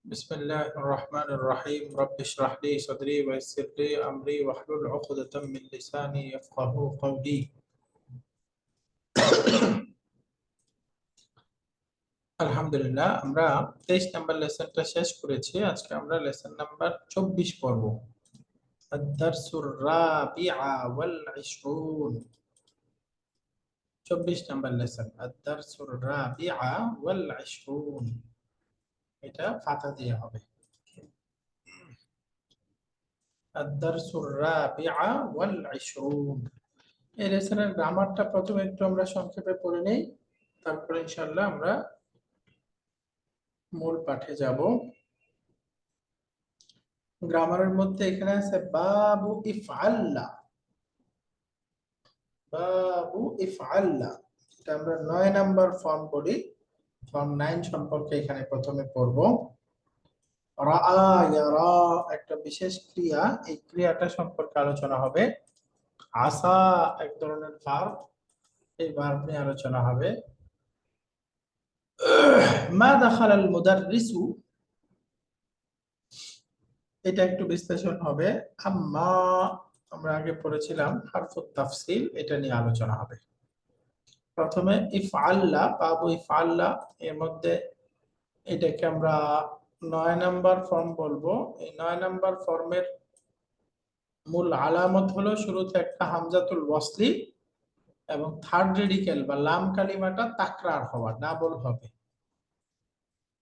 بسم الله الرحمن الرحيم رب اشرح لي صدري ويسر لي أمري واحلل عقدة من لساني يفقه قولي আলহামদুলিল্লাহ আমরা 23 নাম্বার লেসনটা শেষ করেছি। আজকে আমরা লেসন নাম্বার 24 পড়ব। আদ-দারসুর রাবিআ ওয়াল 20 24 নাম্বার লেসন আদ-দারসুর রাবিআ ওয়াল 20 এটা ফাতা দিয়ে হবে। আদ-দারসুর রাবিআ ওয়াল 20 এই লেসনের গ্রামারটা প্রথমে একটু আমরা সংক্ষেপে পড়ে নেই, তারপরে ইনশাআল্লাহ আমরা মূল পাঠে যাব। গ্রামারের মধ্যে এখানে আছে বাবু ইফআল্লা। বাবু ইফআল্লা এটা আমরা 9 নাম্বার ফর্ম পড়ি। ফর্ম 9 সম্পর্কে এখানে প্রথমে পড়ব। রাআ ইয়ারা একটা বিশেষ ক্রিয়া, এই ক্রিয়াটা সম্পর্কে আলোচনা হবে। আসা এক ধরনের ভার্ব, এই ভার্ব নিয়ে আলোচনা হবে। মা দাখালাল মুদাররিসু এটা একটু বিশ্লেষণ হবে। আম্মা আমরা আগে পড়েছিলাম হারফুত তাফসিল, এটা নিয়ে আলোচনা হবে। প্রথমে ইফআল্লা, বাবু ইফআল্লা এর মধ্যে এটাকে আমরা 9 নাম্বার ফর্ম বলবো। এই 9 নাম্বার ফর্মের মূল আলামত হলো শুরুতে একটা হামজাতুল ওয়াসলি এবং থার্ড রেডিকেল বা লাম কালিমাটা তাকরার হওয়া, ডাবল হবে।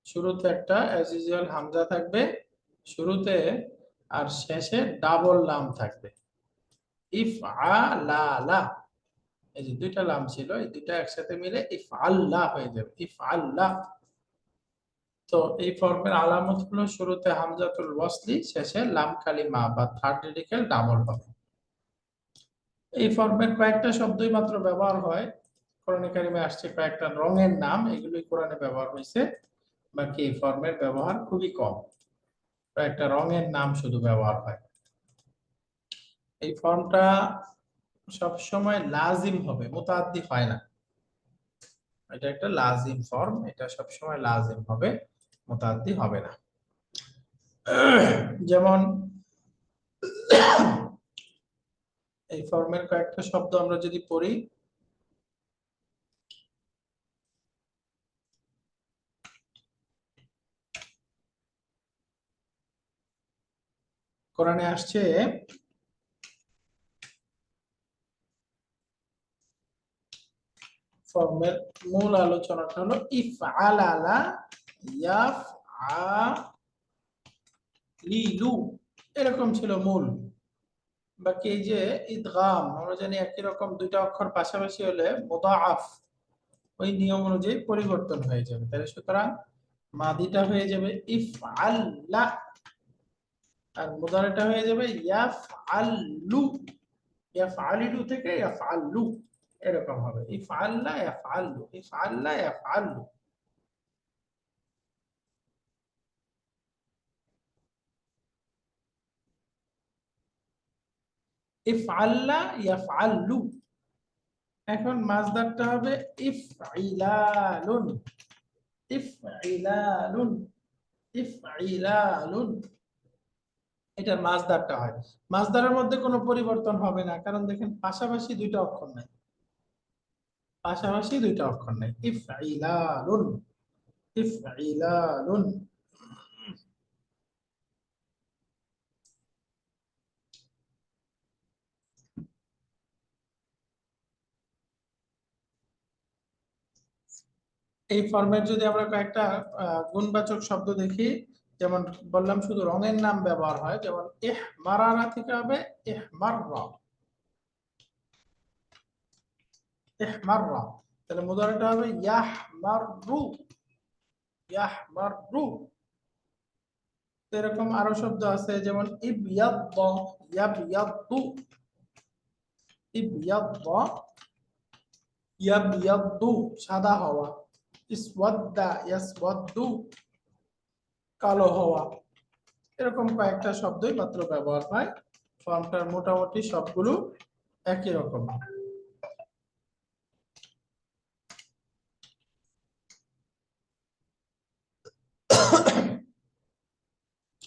শুরুতে একটা অ্যাজ ইউজুয়াল হামজা থাকবে শুরুতে, আর শেষে ডাবল লাম থাকবে। ইফআলা, এই যে দুইটা লাম ছিল, এই দুইটা একসাথে মিলে ইফআল্লা হয়ে যাবে, ইফআল্লা। তো এই ফর্মের আলামত হলো শুরুতে হামজাতুল ওয়াসলি, শেষে লাম কালিমা বা থার্ড রেডিকেল ডাবল হবে। এই ফর্মের কয়েকটা শব্দই মাত্র ব্যবহার হয়। কোরআনে কারিমে আসছে কয়েকটা রঙের নাম, এগুলোই কোরআনে ব্যবহার হয়েছে। বাকি এই ফর্মের ব্যবহার খুবই কম, কয়েকটা রঙের নাম শুধু ব্যবহার হয়। এই ফর্মটা সবসময় লাজিম হবে, মুতাআদ্দি হয় না। এটা একটা লাজিম ফর্ম, এটা সবসময় লাজিম হবে, মুতাআদ্দি হবে না। যেমন এই ফর্মের কয়েকটা শব্দ আমরা যদি পড়ি, কোরআনে আসছে ফর্মের মূল আলোচনাটা হলো ইফআলালা ইয়াফআলিলু, এরকম ছিল মূল। বাকি এই যে ইদগাম, আমরা জানি একই রকম দুইটা অক্ষর পাশাপাশি হলে মুদাআফ, ওই নিয়ম অনুযায়ী পরিবর্তন হয়ে যাবে। তাহলে সুতরাং মাদিটা হয়ে যাবে ইফআল্লা, আর মুদারিটা হয়ে যাবে ইয়াফআলু। ইয়াফআলিলু থেকে ইয়াফআলু এরকম হবে, ইফআল্লা ইয়াফআলু, ইফআল্লা ইয়াফআলু। ইফআল্লা ইয়াফআলু। এখন মাসদারটা হবে ইফঈলালুন, ইফঈলালুন, ইফঈলালুন। এটা মাসদারটা হয়। মাসদারের মধ্যে কোনো পরিবর্তন হবে না, কারণ দেখেন পাশাপাশি দুইটা অক্ষর নাই, পাশাপাশি দুইটা অক্ষর নাই। ইফঈলালুন, ইফঈলালুন। এই ফরম্যাট যদি আমরা কয়েকটা গুণবাচক শব্দ দেখি, যেমন বললাম শুধু রঙের নাম ব্যবহার হয়, যেমন ইহমারারা থেকে হবে ইহমাররা, ইহমাররা। তাহলে মুদারিটা হবে ইয়াহমাররু, ইয়াহমাররু। এরকম আরো শব্দ আছে, যেমন ইবয়াদ্দা, ইয়াবয়াদ্দু, ইবয়াদ্দা, ইয়াবয়াদ্দু সাদা হওয়া। ইসওয়াদ্দা, ইয়াসওয়াদ্দু কালো হওয়া। এরকম কয়েকটা শব্দই মাত্র ব্যবহার হয়। ফর্মটার মোটামুটি সবগুলো একই রকম।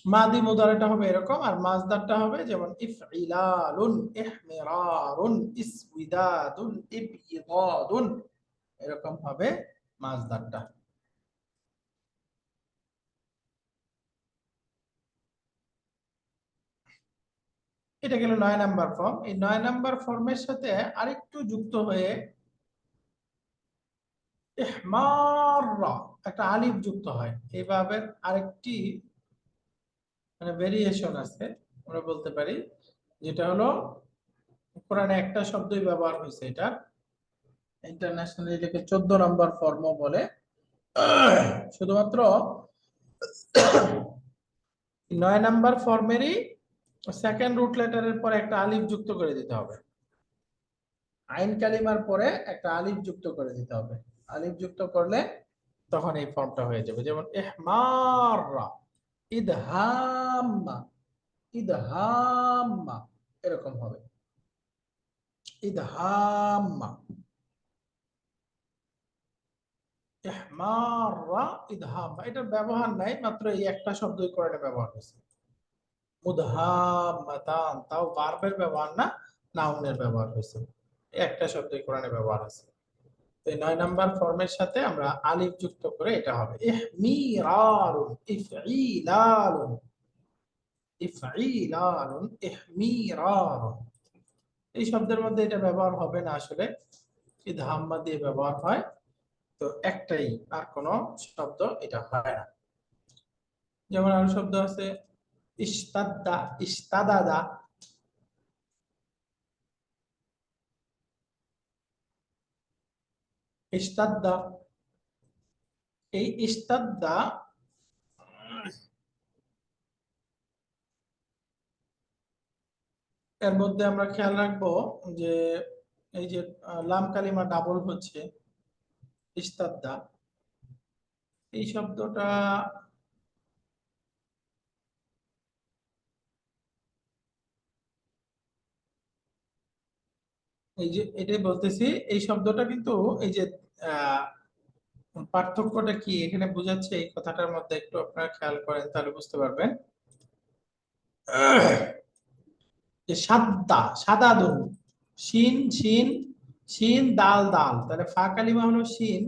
মাদি মুদারিটা হবে এরকম, আর মাজদারটা হবে যেমন ইফইলালুন, ইহমিরারুন, ইসউইদাদুন, ইবইদাদুন, এরকম হবে মাজদারটা। এটা গেল 9 নাম্বার ফর্ম। এই 9 নাম্বার ফর্মের সাথে আরেকটু যুক্ত হয়ে ইহমাররা একটা আলিফ যুক্ত হয়। এইভাবে আরেকটি মানে ভেরিয়েশন আছে আমরা বলতে পারি, যেটা হলো কোরআনে একটা শব্দই ব্যবহার হয়েছে, এটা ইন্টারন্যাশনালি এটাকে 14 নম্বর ফর্ম বলে। শুধুমাত্র 9 নাম্বার ফর্মেরই সেকেন্ড রুট লেটারের পরে একটা আলিফ যুক্ত করে দিতে হবে। আইন কালিমার পরে একটা আলিফ যুক্ত করে দিতে হবে। আলিফ যুক্ত করলে তখন এই ফর্মটা হয়ে যাবে। যেমন ইহমাররা, ইদহাম্মা, ইদহাম্মা, এরকম হবে ইদহাম্মা, ইহমাররা, ইদহাম্মা। এটার ব্যবহার নাই, মাত্র এই একটা শব্দই কোরআনে ব্যবহার হয়েছে। মুদহাম্মাতান, তাও ভার্বের ব্যবহার না, নাউনের ব্যবহার হয়েছে। এই একটা শব্দই কোরআনে ব্যবহার আছে। তো এই 9 নাম্বার ফর্মের সাথে আমরা আলিফ যুক্ত করে এটা হবে ইহমিরারুন, ইফঈলালুন, ইফঈলালুন, ইহমিরারুন। এই শব্দের মধ্যে এটা ব্যবহার হবে না আসলে, ইদহাম্মা দিয়ে ব্যবহার হয়। তো একটাই, আর কোনো শব্দ এটা হয় না। যেমন আরো শব্দ আছে ইস্তাদা, ইস্তাদাদা, ইস্তাদা। এই ইস্তাদা এর মধ্যে আমরা খেয়াল রাখবো যে এই যে লাম কালিমা ডাবল হচ্ছে ইস্তাদা, এই শব্দটা এই যে এটাই বলতেছি, এই শব্দটা কিন্তু এই যে আহ পার্থক্যটা কি এখানে বোঝাচ্ছে, এই কথাটার মধ্যে একটু আপনারা খেয়াল করেন তাহলে বুঝতে পারবেন। যে সাদ্দা, সাদা দু, শিন শিন, শিন দাল দাল, তাহলে ফা কালিমা হলো শিন,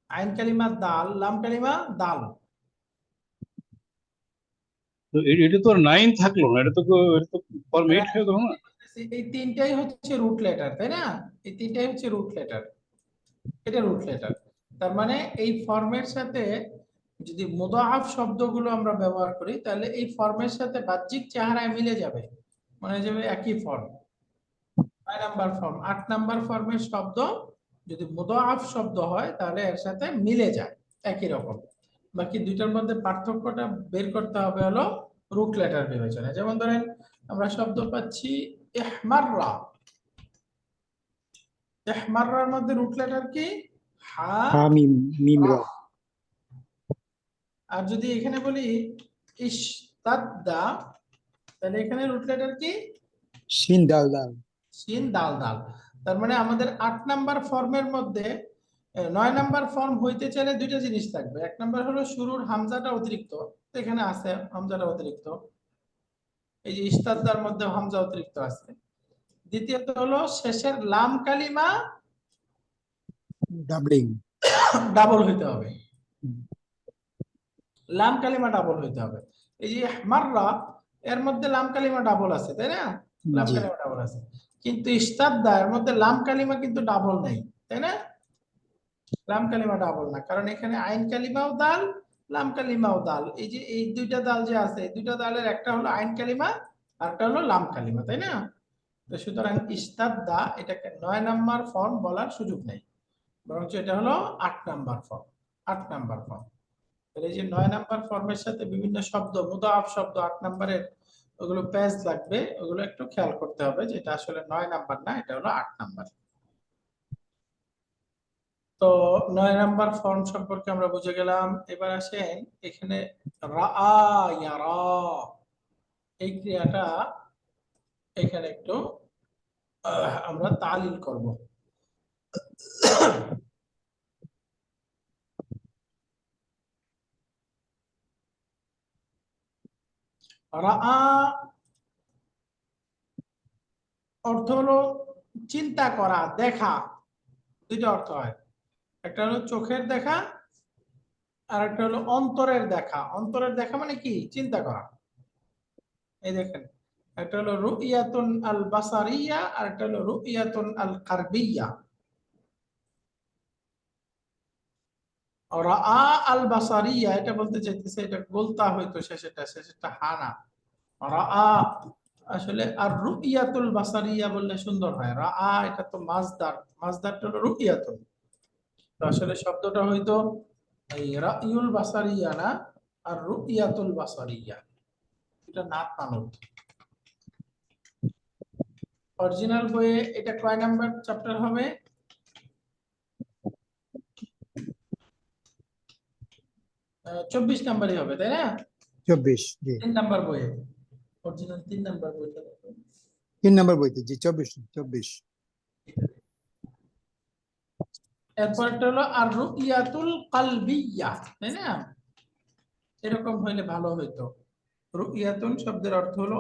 আইন কালিমা দাল, লাম কালিমা দাল। তো এটা তো 9 থাকলো না, এটা তো ফর্ম 8 হয়ে গেল না। এই তিনটাই হচ্ছে রুট লেটার, তাই না? এই তিনটাই হচ্ছে রুট লেটার, এটা রুট লেটার। তার মানে এই ফর্মের সাথে যদি মুদাআফ শব্দগুলো আমরা ব্যবহার করি, তাহলে এই ফর্মের সাথে বাহ্যিক চেহারায় মিলে যাবে, মনে যাবে একই ফর্ম। 9 নাম্বার ফর্ম, 8 নাম্বার ফর্মের শব্দ যদি মুদাআফ শব্দ হয় তাহলে এর সাথে মিলে যায় একই রকম। বাকি দুইটার মধ্যে পার্থক্যটা বের করতে হবে হলো রুট লেটার বিবেচনা। যেমন ধরেন আমরা শব্দ পাচ্ছি ইহমাররা, ইহমাররার মধ্যে রুট লেটার কি? হা, হামিম, মিম র। আর যদি এখানে বলি ইশতাদ্দা, তাহলে এখানে রুট লেটার কি? শিন দাল দাল। শিন দাল দাল। তার মানে আমাদের 8 নাম্বার ফর্মের মধ্যে 9 নাম্বার ফর্ম হইতে চাইলে দুইটা জিনিস থাকবে। এক নাম্বার হলো শুরুর হামজাটা অতিরিক্ত, এখানে আছে হামজাটা অতিরিক্ত, এই যে ইস্তাদার মধ্যে হামজা অতিরিক্ত আছে। দ্বিতীয়ত হলো শেষের লাম কালিমা ডাবলিং। ডাবল হইতে হবে, লাম কালিমা ডাবল হইতে হবে। এই যে মাররা, এর মধ্যে লাম কালিমা ডাবল আছে, তাই না? লাম জি। কালিমা ডাবল আছে, কিন্তু ইস্তাদা এর মধ্যে লাম কালিমা কিন্তু ডাবল নাই, তাই না? লাম কালিমা ডাবল না, কারণ এখানে আইন কালিমাও দাল, লাম কালিমাও দাল। এই যে এই দুইটা দাল যে আছে, এই দুইটা দালের একটা হলো আইন কালিমা আর একটা হলো লাম কালিমা, তাই না? তো সুতরাং ইস্তাদা এটাকে 9 নাম্বার ফর্ম বলার সুযোগ নেই, বরঞ্চ এটা হলো 8 নাম্বার ফর্ম। 8 number form. তাহলে এই যে 9 নাম্বার ফর্মের সাথে বিভিন্ন শব্দ মুদাআফ শব্দ 8 নাম্বারের ওগুলো প্যাচ লাগবে, ওগুলো একটু খেয়াল করতে হবে যে এটা আসলে 9 নাম্বার না, এটা হলো 8 নাম্বার। তো 9 নাম্বার ফর্ম সম্পর্কে আমরা বুঝে গেলাম। এবার আসেন এখানে রাআ ইয়ারা, এই ক্রিয়াটা এখানে একটু আমরা তালিল করব। রাআ অর্থ হলো চিন্তা করা, দেখা। দুইটা অর্থ হয়, একটা হলো চোখের দেখা আর একটা হলো অন্তরের দেখা। অন্তরের দেখা মানে কি? চিন্তা করা। এই দেখেন, একটা হলো রুইয়াতুন আল বাসারিয়া আর একটা হলো রুইয়াতুন আল কারবিয়া। রাআ আল বাসারিয়া এটা বলতে চাইতেছে, এটা গোলতা হয়তো শেষেরটা হানা। রাআ আসলে আর রুইয়াতুল বাসারিয়া বললে সুন্দর হয়। রাআ এটা তো মাজদার, মাজদারটা হলো রুইয়াতুন। তো আসলে শব্দটা হয়তো এই রাইউল বাসারিয়া না, আর রুইয়াতুল বাসারিয়া, এটা নাত মানত। অরিজিনাল বইয়ে এটা কয় নাম্বার চ্যাপ্টার হবে? 24 নাম্বারই হবে, তাই না? 24 জি 3 নাম্বার বইয়ে, অরিজিনাল 3 নাম্বার বইটা দেখো। 3 নম্বর বইতে জি 24 এরপরটা হলো আর রুইয়াতুল কালবিয়া, তাই না? এরকম হইলে ভালো হইতো। রুইয়াতুন শব্দের অর্থ হলো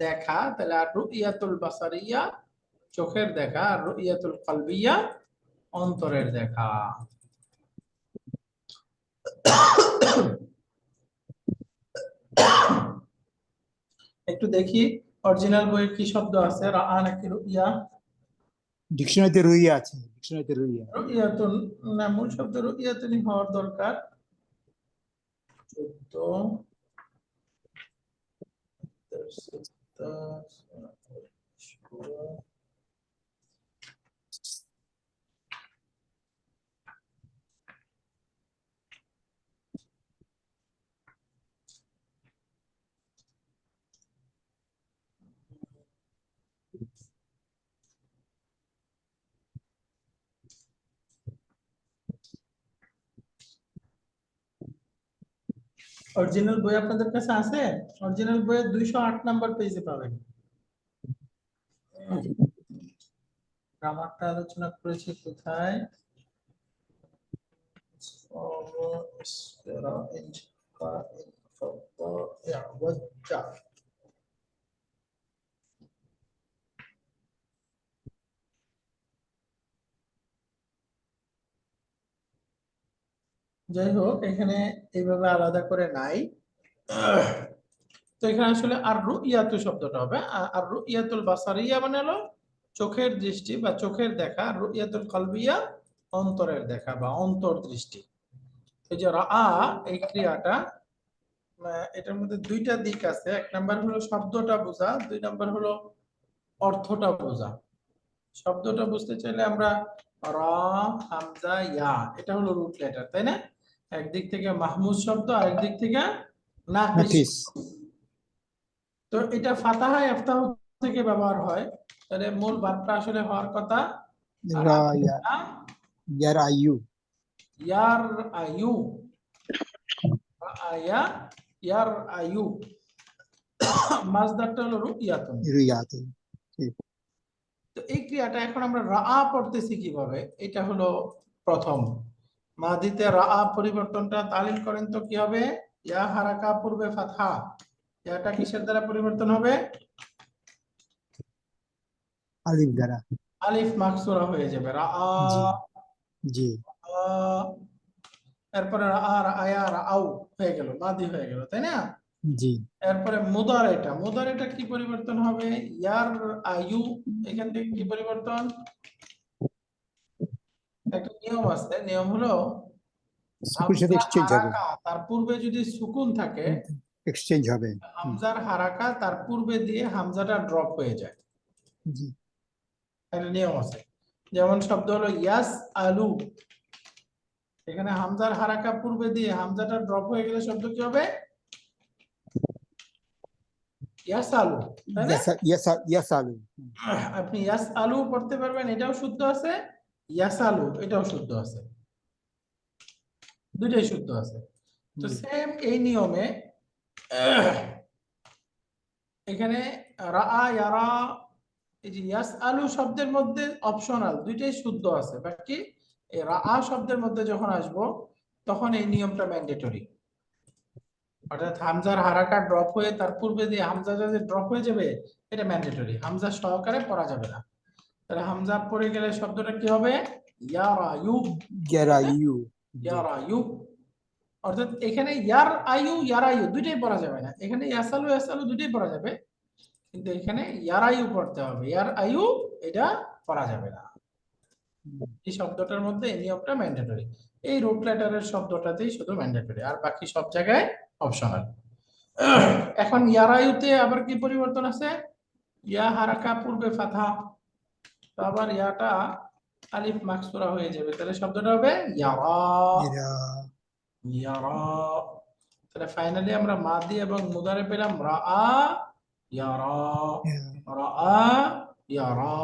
দেখা, তাহলে আর রুইয়াতুল বাসারিয়া চোখের দেখা, আর রুইয়াতুল কালবিয়া অন্তরের দেখা। একটু দেখি অরিজিনাল বইয়ে কি শব্দ আছে, রাআ নাকি রুইয়া? ডিকশনারিতে রুইয়া আছে, ডিকশনারিতে রুইয়া। রুইয়াতুন না, মূল শব্দ রুইয়াতুনই হওয়ার দরকার। 14 অরিজিনাল বই আপনাদের কাছে আছে? অরিজিনাল বইয়ে 208 নাম্বার পেজে পাবেন। গ্রামারটা আলোচনা করেছি কোথায়? যাই হোক, এখানে এইভাবে আলাদা করে নাই। তো এখানে আসলে আর রুইয়াতু শব্দটা হবে, আর রুইয়াতুল বাসারিয়া মানে হলো চোখের দৃষ্টি বা চোখের দেখা, আর রুইয়াতুল কালবিয়া অন্তরের দেখা বা অন্তর্দৃষ্টি। এই যে রাআ এই ক্রিয়াটা, এটার মধ্যে দুইটা দিক আছে। এক নাম্বার হলো শব্দটা বোঝা, দুই নাম্বার হলো অর্থটা বোঝা। শব্দটা বুঝতে চাইলে আমরা রা হামজা ইয়া, এটা হলো রুট লেটার, তাই না? একদিক থেকে মাহমুদ শব্দ আর একদিক থেকে নাকিস নাফিস শব্দ। তো এটা ফাতাহা ইফতাহ থেকে ব্যবহার হয়, তাহলে মূল ভাবটা আসলে হওয়ার কথা রায়া ইয়ার আইয়ু ইয়ার আয়ু, আয়া ইয়ার আয়ু। মাজদারটা হলো রুইয়াতুন। রুইয়াতে তো এই ক্রিয়াটা এখন আমরা রাআ পড়তেছি কিভাবে, এটা হলো প্রথম। মাদিতে রাআ পরিবর্তনটা তালিল করেন তো কি হবে? ইয়া হারাকা পূর্বে ফাতহা, ইয়াটা কিসের দ্বারা পরিবর্তন হবে? আলিফ দ্বারা আলিফ মাকসুরা হয়ে যাবে, রাআ। জি জি এরপরে রাআ রাআয়া রাআউ হয়ে গেল, মাদি হয়ে গেল, তাই না? জি এরপরে মুদারেটা কি পরিবর্তন হবে? ইয়ার আয়ু, এখান থেকে কি পরিবর্তন? একটা নিয়ম আছে, নিয়ম হলো সুকুনের সাথে এক্সচেঞ্জ হবে, হারাকা তার পূর্বে যদি সুকুন থাকে, এক্সচেঞ্জ হবে হামজার হারাকা তার পূর্বে দিয়ে হামজাটা ড্রপ হয়ে যায়। জি একটা নিয়ম আছে। যেমন শব্দ হলো ইয়াস আলু, এখানে হামজার হারাকা পূর্বে দিয়ে হামজাটা ড্রপ হয়ে গেলে শব্দ কি হবে? ইয়াস আলু, তাই না? ইয়াসালু আপনি ইয়াস আলু পড়তে পারবেন, এটাও শুদ্ধ আছে। ইয়াস আলু এটাও শুদ্ধ আছে, দুইটাই শুদ্ধ আছে। তো সেম এই নিয়মে এখানে রাআ ইয়ারা, এই যে ইয়াস আলু শব্দের মধ্যে অপশনাল দুইটাই শুদ্ধ আছে, বাকি এই রাআ শব্দের মধ্যে যখন আসবো তখন এই নিয়মটা ম্যান্ডেটরি। অর্থাৎ হামজার হারাকা ড্রপ হয়ে তার পূর্বে দিয়ে হামজাটা যে ড্রপ হয়ে যাবে, এটা ম্যান্ডেটরি, হামজা সহকারে পড়া যাবে না। তাহলে হামজা পড়ে গেলে শব্দটা কি হবে? ইয়ারায়ু। ইয়ারাইউ ইয়ারায়ু। অর্থাৎ এখানে ইয়ারায়ু দুইটাই পড়া যাবে না, এখানে ইয়াসালু দুইটাই পড়া যাবে, কিন্তু এখানে ইয়ারায়ু পড়তে হবে, ইয়ারায়ু এটা পড়া যাবে না। এই শব্দটার মধ্যে এই নিয়মটা ম্যান্ডেটরি। এই রুট লেটারের শব্দটাতেই শুধু ম্যান্ডেটরি, আর বাকি সব জায়গায় অপশনাল। এখন ইয়ারায়ুতে আবার কি পরিবর্তন আছে? ইয়া হারাকা পূর্বে ফাথা, তো আবার ইয়াটা আলিফ মাকসুরা হয়ে যাবে, তাহলে শব্দটা হবে ইয়ারা। ইরা ইয়ারা। তাহলে ফাইনালি আমরা মাদি এবং মুদারে পেলাম রাআ ইয়ারা, রাআ ইয়ারা।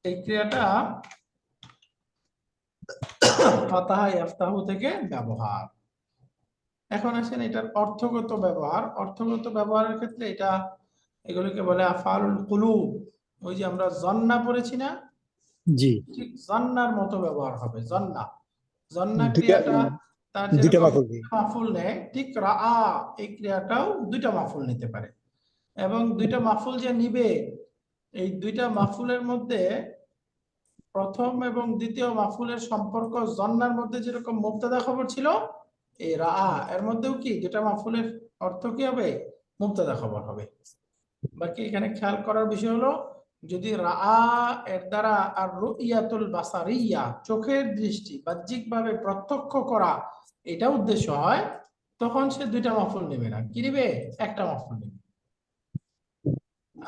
এই ক্রিয়াটা ফাতাহা ইফতাহু থেকে ব্যবহার। এখন আসেন এটার অর্থগত ব্যবহার। অর্থগত ব্যবহারের ক্ষেত্রে এটা এগুলোকে বলে আফআলুল কুলুব। ওই যে আমরা জন্না পড়েছি না, জি ঠিক জন্নার মতো ব্যবহার হবে। জন্না, জন্না দুইটা ক্রিয়াটা তার দুইটা যেরকম মাফুল নেই। মাফুল নেয়, ঠিক রাআ এই ক্রিয়াটাও দুইটা মাফুল নিতে পারে। এবং দুইটা মাফুল যে নিবে, এই দুইটা মাফুলের মধ্যে প্রথম এবং দ্বিতীয় মাফুলের সম্পর্ক জন্নার মধ্যে যেরকম মুবতাদা খবর ছিল, এই রাআ এর মধ্যেও কি দুইটা মাফুলের অর্থ কি হবে? মুবতাদা খবর হবে। বাকি এখানে খেয়াল করার বিষয় হলো, যদি রাআ এর দ্বারা আর রুইয়াতুল বাসারিয়া চোখের দৃষ্টি বাহ্যিকভাবে প্রত্যক্ষ করা এটা উদ্দেশ্য হয়, তখন সে দুইটা মাফুল নেবে না, কি নেবে? একটা মাফুল নেবে।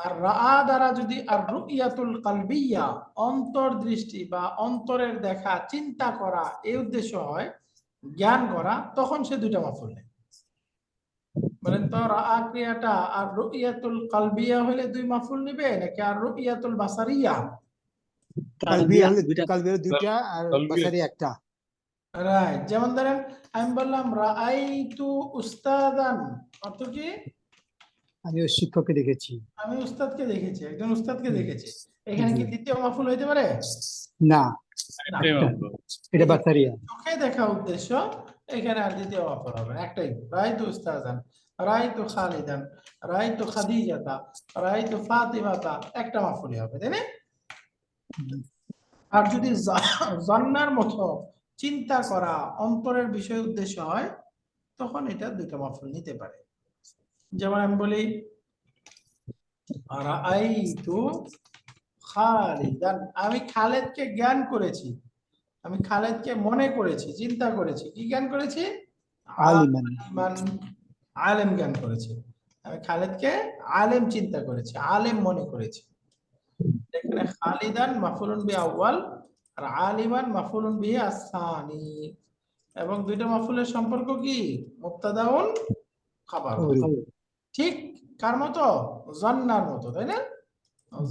আর রাআ দ্বারা যদি আর রুইয়াতুল কালবিয়া অন্তর্দৃষ্টি বা অন্তরের দেখা চিন্তা করা এই উদ্দেশ্য হয়, জ্ঞান করা, তখন সে দুইটা মাফুল নেয়। বলেন তো রাআ ক্রিয়াটা আর রুইয়াতুল কালবিয়া হলে দুই মাফুল নেবে নাকি আর রুইয়াতুল বাসারিয়া? কালবিয়া হলে কালবিয়া দুইটা আর কালবিয়া। বাসারি একটা। রাইট। যেমন ধরেন আমি বললাম রাআইতু উস্তাদান, অর্থ কি? আমি ওই শিক্ষককে দেখেছি। আমি উস্তাদকে দেখেছি, একজন উস্তাদকে দেখেছি। এখানে কি দ্বিতীয় মাফুল হইতে পারে? না, না। এটাই মাত্র। এটা বাসারিয়া। চোখে দেখা উদ্দেশ্য, এখানে আর দ্বিতীয় মাফুল হবে না, একটাই। রাআইতু উস্তাদান, রাআইতু খালিদান, রাআইতু খাদিজাতা, রাআইতু ফাতিমাতা, একটা মাফুলই হবে, তাই না? আর যদি জান্নার মতো চিন্তা করা অন্তরের বিষয় উদ্দেশ্য হয়, তখন এটা দুইটা মাফুল নিতে পারে। যেমন আমি বলি রাআইতু খালিদান, আমি খালেদকে জ্ঞান করেছি, আমি খালেদকে মনে করেছি, চিন্তা করেছি। কি জ্ঞান করেছি? আলিমান। আলিমান, আলেম জ্ঞান করেছি। আমি খালেদকে আলেম চিন্তা করেছি, আলেম মনে করেছি। এখানে খালিদান মাফুলুন বি আউয়াল আর আলিমান মাফুলুন বি আসানি, এবং দুইটা মাফুলের সম্পর্ক কি? মুবতাদাউন খাবার। ঠিক কার মতো? জান্নার মতো, তাই না?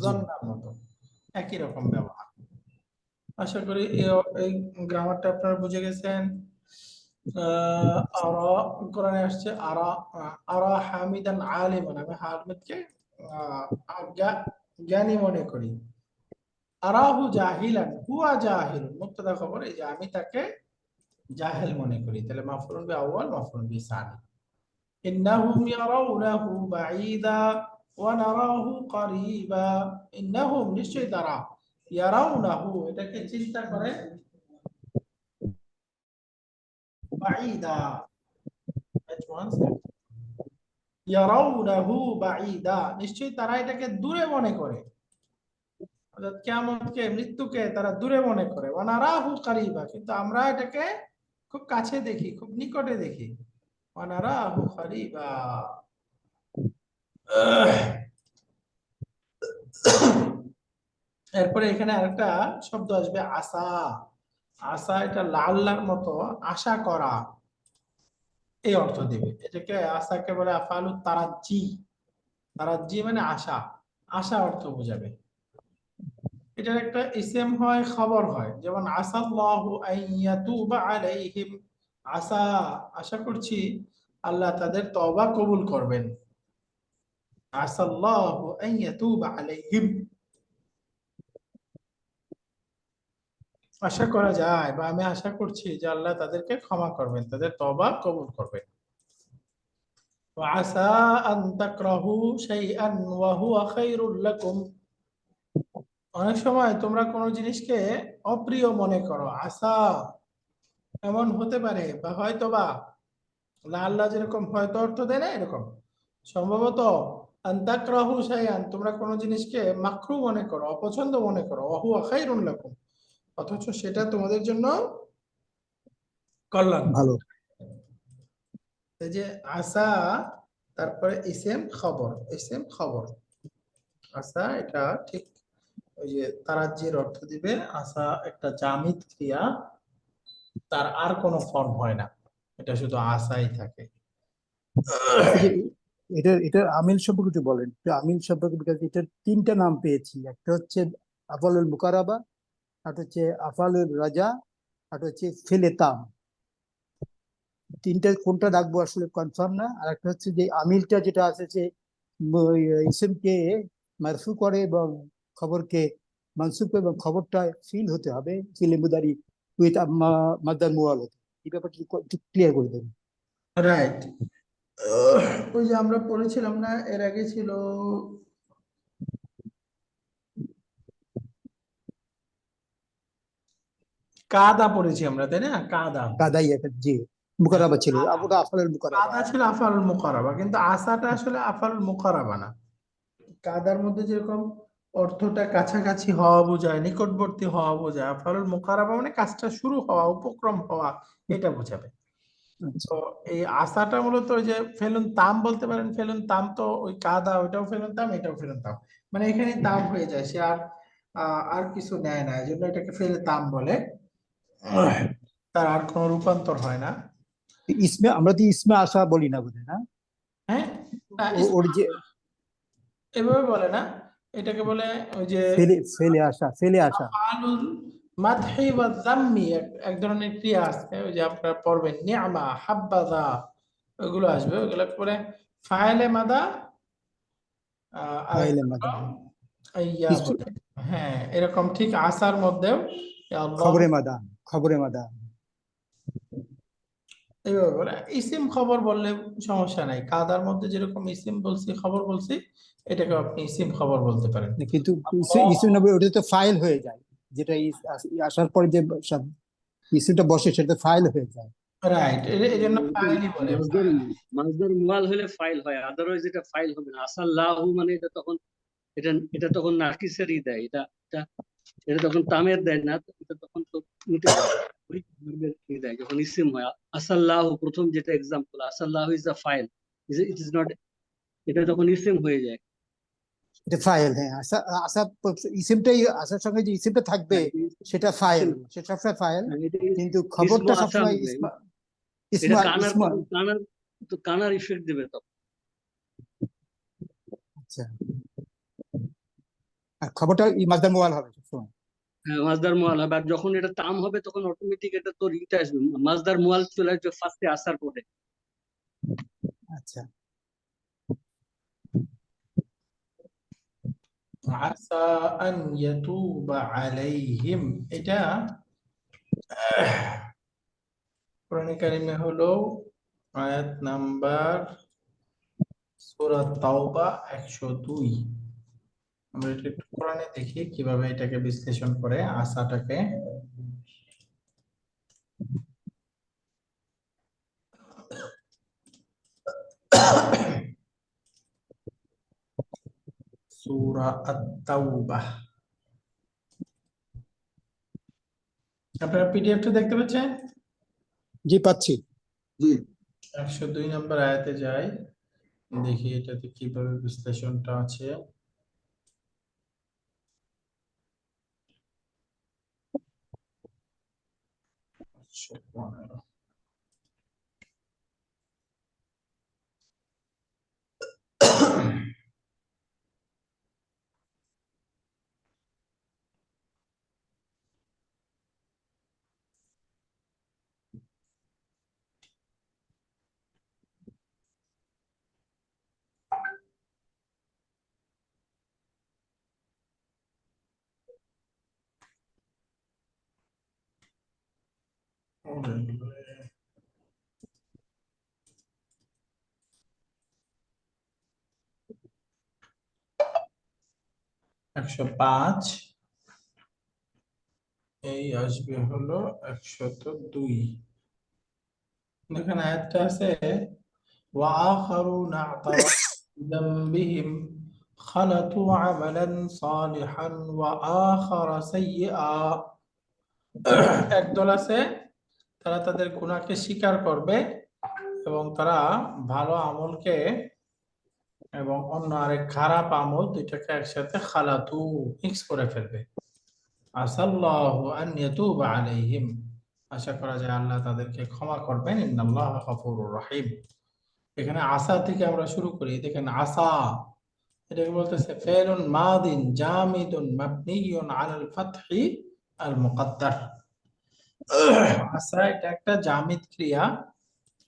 জান্নার মতো একই রকম ব্যবহার। আশা করি এই গ্রামারটা আপনারা বুঝে গেছেন। আরা কোরআনে আসছে আরা হামিদান আলিমান, আমি হামিদকে জ্ঞানী মনে করি। আরাহু জাহিলান হুয়া জাহিলুন, মুবতাদা খবর, এই যে আমি তাকে জাহেল মনে করি, তাহলে মাফউলুন বি আউয়াল মাফউলুন বি সানি। ইন্নাহুম ইয়ারাউনাহু বাঈদা ওয়া নারাহু করিবা, ইন্নাহুম নিশ্চয়ই তারা, ইয়ারাউনাহু এটাকে চিন্তা করে, বাঈদা ইয়ারাউনাহু বাঈদা নিশ্চয়ই তারা এটাকে দূরে মনে করে, অর্থাৎ কিয়ামতকে, মৃত্যুকে তারা দূরে মনে করে। ওয়া নারাহু করিবা, কিন্তু আমরা এটাকে খুব কাছে দেখি, খুব নিকটে দেখি। ওয়া নারাহু করিবা। এরপরে এখানে আরেকটা শব্দ আসবে আশা। আশা এটা লাল্লার মতো আশা করা এই অর্থ দিবে। এটাকে আশাকে বলে আফআলুত তারাজ্জি। তারাজ্জি মানে আশা, আশা অর্থ বোঝাবে। এটার একটা ইসম হয়, খবর হয়, যেমন আসাল্লাহু আইয়াতুবা আলাইহিম, আশা আশা করছি আল্লাহ তাদের তওবা কবুল করবেন। আসাল্লাহু আইয়াতুবা আলাইহিম, আশা করা যায় বা আমি আশা করছি যে আল্লাহ তাদেরকে ক্ষমা করবেন, তাদের তওবা কবুল করবেন। وعسى أن تكرهوا شيئا وهو خير لكم। অনেক সময় তোমরা কোনো জিনিসকে অপ্রিয় মনে করো, আশা এমন হতে পারে, বা হয়তো বা, আল্লাহ যেরকম হয়তো অর্থ দেয় না, এরকম সম্ভবত আন্তাকরাহু শাইআন, তোমরা কোনো জিনিসকে মাকরু মনে করো, অপছন্দ মনে করো, ওয়াহুয়া খায়রুন লাকুম, অথচ সেটা তোমাদের জন্য কল্যাণ। ভালো। এই যে আসা, তারপরে ইসেম খবর, ইসেম খবর, আসা এটা ঠিক ওই যে তারাজ্জির অর্থ দিবে। আসা একটা জামিদ ক্রিয়া, তার আর কোনো ফর্ম হয় না, এটা শুধু আসাই থাকে। এই যে এটার আমিল সম্পর্কে একটু বলেন, একটু আমিল সম্পর্কে, বিকজ এটার তিনটা নাম পেয়েছি। একটা হচ্ছে আফালুল মুকারাবা, একটা হচ্ছে আফালুল রাজা, একটা হচ্ছে ফেলে তাম। তিনটা কোনটা রাখবো আসলে কনফার্ম না। আর একটা হচ্ছে যে আমিলটা যেটা আছে যে ইসেমকে মারফু করে এবং খবরকে মানসুব করে, এবং খবরটা ফিল হতে হবে, ফিল মুদারি উইথ মাদার মুয়াল হতে। এই ব্যাপারটা একটু ক্লিয়ার করে দেবেন। রাইট। ওই যে আমরা পড়েছিলাম না এর আগে, ছিল কাদা পড়েছি আমরা, তাই না? কাদা, কাদাই একটা, জি, মুকারাবা ছিল, ওটা আফালুল মুকারাবা। কাদা ছিল আফালুল মুকারাবা, কিন্তু আসাটা আসলে আফালুল মুকারাবা না। কাদার মধ্যে যেরকম অর্থটা কাছাকাছি হওয়া বোঝায়, নিকটবর্তী হওয়া বোঝায়, আফালুল মুকারাবা মানে কাজটা শুরু হওয়া, উপক্রম হওয়া, এটা বোঝাবে। আচ্ছা, তো এই আসাটা মূলত ওই যে ফেলুন তাম বলতে পারেন, ফেলুন তাম তো ওই কাদা, ওইটাও ফেলুন তাম, এটাও ফেলুন তাম, মানে এখানে তাম হয়ে যায়, সে আর আর কিছু নেয় না, এই জন্য এটাকে ফেলে তাম বলে। তার আর কোনো রূপান্তর হয় না। ইসমে, আমরা তো ইসমে আসা বলি না বোধহয়, না? হ্যাঁ, ওর যে এভাবে বলে না, এটাকে বলে ওই যে ফেলে ফেলে আসা, ফেলে আসা। আফআলুল মাদহি ওয়া যাম্মি, এক ধরনের ক্রিয়া আছে, ওই যে আপনারা পড়বেন নি'মা, হাব্বাযা, ওগুলো আসবে, ওগুলো পরে ফাইলে মাদা, ফাইলে আরেকটা মাদান, হলো ইয়া বলে। হ্যাঁ, এরকম ঠিক আসার মধ্যেও ইয়া আল্লাহ খবরে মাদান, খবরে মাদান। এইভাবে বলে। ইসিম খবর বললে সমস্যা নাই, কাদার মধ্যে যেরকম ইসিম বলছি, খবর বলছি, এটাকে আপনি ইসিম খবর বলতে পারেন। কিন্তু ইসিম না বলে ওটা তো ফাইল হয়ে যায়, যেটা আসার পরে যে ইসিমটা বসে সেটা ফাইল হয়ে যায়। রাইট, এই জন্য ফাইলই বলে। মাসদার মাসদার মুয়াল হলে ফাইল হয়, আদারওয়াইজ এটা ফাইল হবে না। আসাল্লাহু মানে এটা তখন, এটা এটা তখন নাকিসেরই দেয়, এটা এটা এটা তখন তামের দেয় না, এটা তখন তো নিতে দেয়, ওই ভার্বের দেয় যখন ইসিম হয়। আসাল্লাহু প্রথম যেটা এক্সাম্পল, আসাল্লাহু is a file, it is not, এটা তখন ইসিম হয়ে যায়। এটা ফাইল, হ্যাঁ। আসা আসা ইসিমটাই, আসার সঙ্গে যে ইসিমটা থাকবে হ্যাঁ, সেটা ফাইল, ইসিম, সেটা সবসময় ফাইল। হ্যাঁ, এটা কিন্তু ইসমু খবরটা আসাম সবসময় হবে। ইসমা, এটা ইসমা কানার ইসমা। তখন কানার, তো কানার ইফেক্ট দেবে তখন। আচ্ছা, আর খবরটা মাসদার মুয়াল হবে সবসময়। হ্যাঁ, মাসদার মুয়াল হবে, আর যখন এটা তাম হবে তখন অটোমেটিক এটা তো রিটা আসবে, মাসদার মুয়াল চলে আসবে ফার্স্টে আসার পরে। আচ্ছা, আসা আন ইয়াতুবা আলাইহিম, এটা কোরআনে কারিমে হলো আয়াত নাম্বার সূরা তাওবা 102। আমরা এটা একটু কোরআনে দেখি কিভাবে এটাকে বিশ্লেষণ করে আসাটাকে। সূরা আত-তাওবা, আপনারা পিডিএফটা দেখতে পাচ্ছেন? জি পাচ্ছি। জি, 102 নম্বর আয়াতে যাই, দেখি এটাতে কিভাবে বিশ্লেষণটা আছে। 115। 105, এই আসবে হলো 102। দেখেন আয়াতটা আছে وآخرون اعترفوا بذنبهم خلطوا عملا صالحا وآخر سيئا। একদল আছে তারা তাদের গুনাহকে স্বীকার করবে এবং তারা ভালো আমলকে এবং অন্য আরেক খারাপ আমল দুইটাকে একসাথে খালাতু মিক্স করে ফেলবে। আসাল্লাহু আন ইয়াতুবা আলাইহিম, আশা করা যায় আল্লাহ তাদেরকে ক্ষমা করবেন। ইন্নাল্লাহা গফুরুর রহিম। এখানে আসা থেকে আমরা শুরু করি। দেখেন আসা, এটাকে বলতেছে ফেলুন মাদিন জামিদুন মাবনিয়ুন আলাল ফাতহি আল মুকদ্দার। আসা এটা একটা জামিদ ক্রিয়া,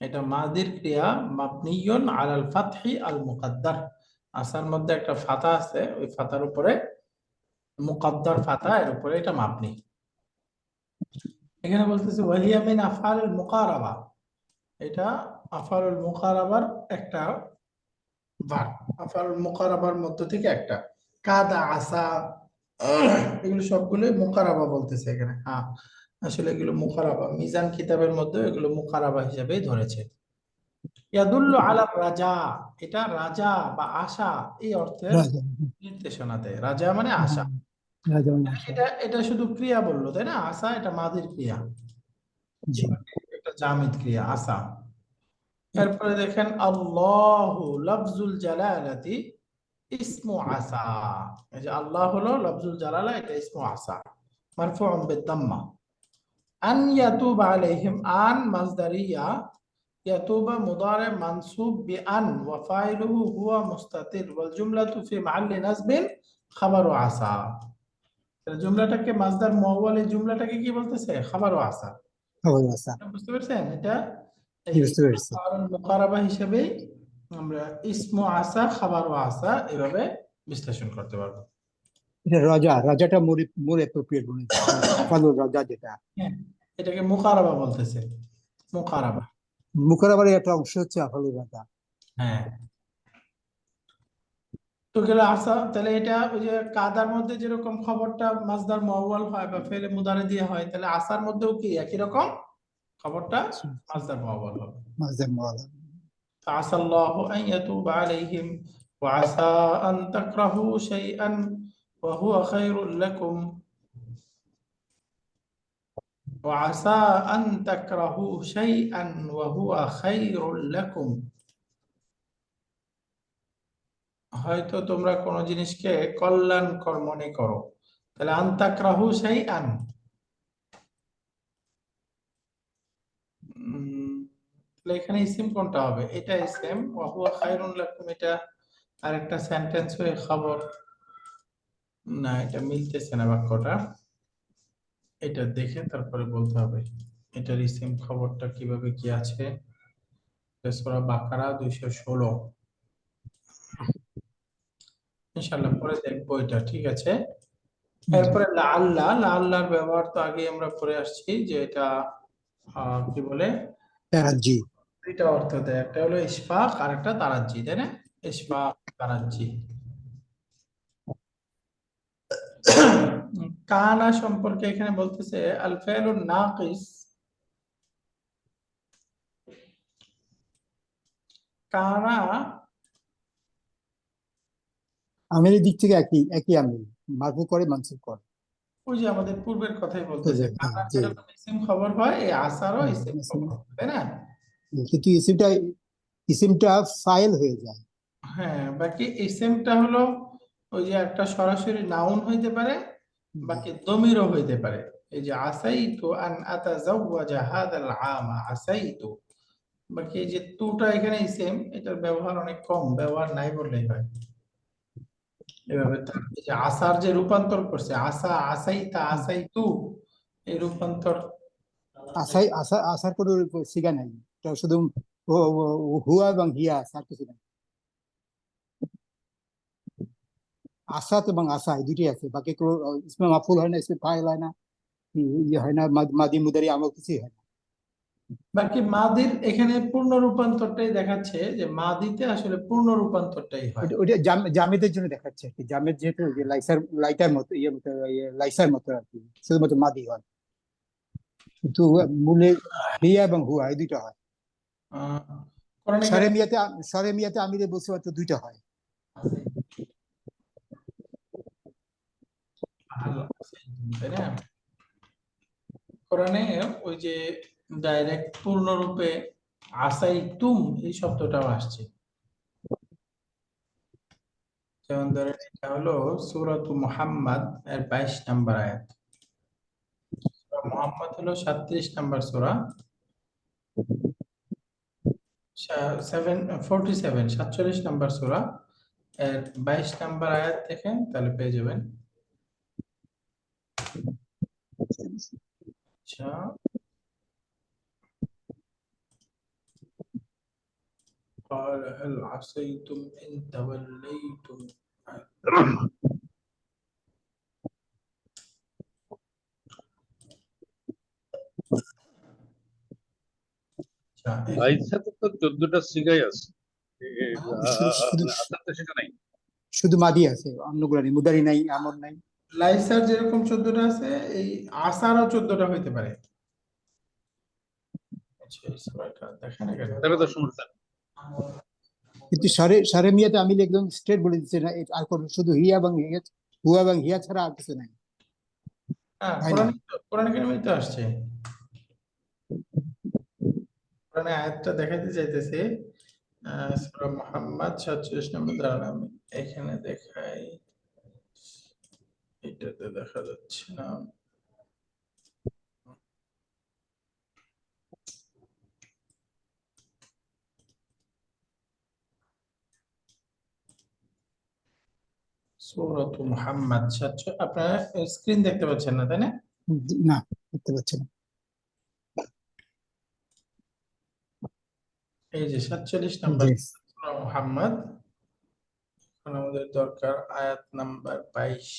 এটা মাদির ক্রিয়া মাবনিয়ুন আলাল ফাতহি আল মুকদ্দার। আসার মধ্যে একটা ফাতা আছে, ওই ফাতার উপরে মুকদ্দার ফাতা, এর উপরে এটা মাবনি। এখানে বলতেছে ওয়াহিয়া মিন আফআলুল মুকারাবা, এটা আফআলুল মুকারাবার একটা ভার্ব, আফআলুল মুকারাবার মধ্য থেকে একটা। কাদা আসা এগুলো সবগুলো মুকারাবা বলতেছে এখানে। হ্যাঁ, আসলে এগুলো মুকারাবা, মিজান কিতাবের মধ্যে এগুলো মুকারাবা হিসেবেই ধরেছে। ইয়াদুল্লু আলা রাজা, এটা রাজা বা আশা এই অর্থের রাজা নির্দেশনা দেয়। রাজা মানে আশা। রাজা মানে আশা। এটা এটা শুধু ক্রিয়া বললো, তাই না? আসা এটা মাদির ক্রিয়া, জি এটা জামিদ ক্রিয়া আসা। এরপরে দেখেন আল্লাহু লফজুল জালালাতি ইসমু আসা। এই যে আল্লাহ হলো লফজুল জালালা, এটা ইসমু আসা মারফুউন বিদ-দাম্মা। আন ইয়াতুবা আলাইহিম, আন মাসদারিয়া, ইয়াতুবা মুদারি মানসুব বিআন ওয়া ফাইলুহু হুয়া মুস্তাতির ওয়াল জুমলাতু ফি মাহাল্লি নাসবিন খাবারু আসা। তাহলে জুমলাটাকে মাসদার মুআওয়াল, এই জুমলাটাকে কি বলতেছে? খাবারু আসা। খবর আসা। বুঝতে পারছেন? এটা জি, বুঝতে পেরেছি। আফআলুল মুকারাবা হিসেবে আমরা ইসমু আসা খাবারু আসা এভাবে বিশ্লেষণ করতে পারবো। এটা রাজা, রাজাটা মোর অ্যাপ্রোপ্রিয়েট মনে হচ্ছে। আফআলুর রাজা যেটা হ্যাঁ, এটাকে মুকারাবা বলতেছে, মুকারাবা। মুকারাবার একটা অংশ হচ্ছে আফআলুর রাজা। হ্যাঁ, তো গেল আসা। তাহলে এটা ওই যে কাদার মধ্যে যেরকম খবরটা মাসদার মুআওয়াল হয় বা ফেলে মুদারে দিয়ে হয়, তাহলে আসার মধ্যেও কি একই রকম খবরটা মাসদার মুআওয়াল হবে। মাজদার মুআওয়ালা। فعسى الله أن يتوب عليهم وعسى أن تكرهوا شيئا وهو خير لكم وعسى أن تكرهوا شيئا وهو خير لكم। হয়তো তোমরা কোনো জিনিসকে কল্যাণকর মনে করো, তাহলে আন তাকরাহু শাইআন, তাহলে এখানে ইসিম কোনটা হবে? এটা ইসিম, ওয়া হুয়া খায়রুন লাকুম এটা আরেকটা সেন্টেন্স হয়ে খবর। না, এটা মিলতেছে না বাক্যটা, এটা দেখে তারপরে বলতে হবে এটার ইসিম খবরটা কিভাবে কি আছে। সূরা বাকারা 216, ইনশাআল্লাহ পরে দেখবো এটা, ঠিক আছে। এরপরে লাআল্লাহ, লাআল্লাহর ব্যবহার তো আগে আমরা পড়ে আসছি যে এটা কি বলে, তারাজ্জি। দুইটা অর্থ দেয়, একটা হলো ইশফাক আর একটা তারাজ্জি, তাই না? ইশফাক, তারাজ্জি। কানা সম্পর্কে এখানে বলতেছে আল ফাইলুন নাকিস, কানা আমিরের দিক থেকে একই আমির, মারফু করে মানসুব করে। ওই যে আমাদের পূর্বের কথাই বলতেছে, হ্যাঁ, কানা জি। যেরকম ইসিম খবর হয়, এই আসারও ইসিম ইসিম। খবর, তাই না? কিন্তু ইসিমটা ফাইল হয়ে যায়। হ্যাঁ, বাকি ইসিমটা হলো ওই যে একটা সরাসরি নাউন হইতে পারে, বাকি দমিরও হইতে পারে। এই যে আসাইতু আন আতাজাওয়াজা হাদাল আমা, আসাইতু, বাকি এই যে তুটা এখানে ইসিম, এটার ব্যবহার অনেক কম, ব্যবহার নাই বললেই হয়। এভাবে এই যে আসার যে রূপান্তর করছে, আসা, আসাইতা, আসাইতু, এই রূপান্তর আসার কোনো সিগা নাই, এটা শুধু হুয়া এবং হিয়া আছে, আর কিছু নাই। আসাত এবং আসাই দুটি আছে, বাকি কোনো ইসমে মাফুল হয় না, ইসমে ফাইল হয় না, ইয়ে হয় না, মাদি মুদারি আমল কিছুই হয় না। বাকি মাদির এখানে পূর্ণ রূপান্তরটাই দেখাচ্ছে যে মাদিতে আসলে পূর্ণ রূপান্তরটাই হয়। ওটা জামেদের জন্য দেখাচ্ছে আর কি, জামেদ যেহেতু ওই যে লাইটার মতো লাইসার মতো আর কি, শুধুমাত্র মাদি হয়, কিন্তু মূলে হিয়া এবং হুয়া এই দুইটা হয়। আহ, কোরআনে সরেমিয়াতে আমিরে বলতে মাত্র দুইটা হয়। তাই না? কোরআনে ওই যে ডাইরেক্ট পূর্ণরূপে আসাইতুম এই শব্দটাও আসছে। যেমন ধরেন এটা হলো সূরাতু মুহাম্মদ এর 22 নম্বর আয়াত। সূরা মুহাম্মদ হলো 37 নম্বর সূরা, 47 নম্বর সূরা এর 22 নম্বর আয়াত দেখেন তাহলে পেয়ে যাবেন। আচ্ছা, قال هل عصيتم إن توليتم। আচ্ছা, লাইসাতে তো 14টা সিগাই আছে, শুধু আসাতে সেটা নাই। শুধু মাদি আছে, অন্যগুলো নেই, মুদারি নাই, আমর নাই। লাইসার যেরকম 14টা আছে এই আসারও 14টা হইতে পারে। আচ্ছা, এই সূরাটা দেখেন না কেন? তাহলে তো সমস্যা নেই। কিন্তু সারে মিয়াতে আমি একদম স্ট্রেট বলে দিচ্ছি না, আর কোনো শুধু হুয়া এবং হিয়া ছাড়া আর কিছু নাই, হ্যাঁ, তাই না? কোরআনে কারিমে তো আসছে। কোরআনে আয়াতটা দেখাতে চাইতেছে সূরা মুহাম্মদ 47 নম্বর, দাঁড়ান আমি এখানে দেখাই, এটাতে দেখা যাচ্ছে না। সূরাতু মুহাম্মদ 47, আপনারা স্ক্রিন দেখতে পাচ্ছেন না তাই না? না, দেখতে পাচ্ছি না। এই যে 47 নম্বর জি, সূরা মুহাম্মদ। এখন আমাদের দরকার আয়াত নাম্বার 22।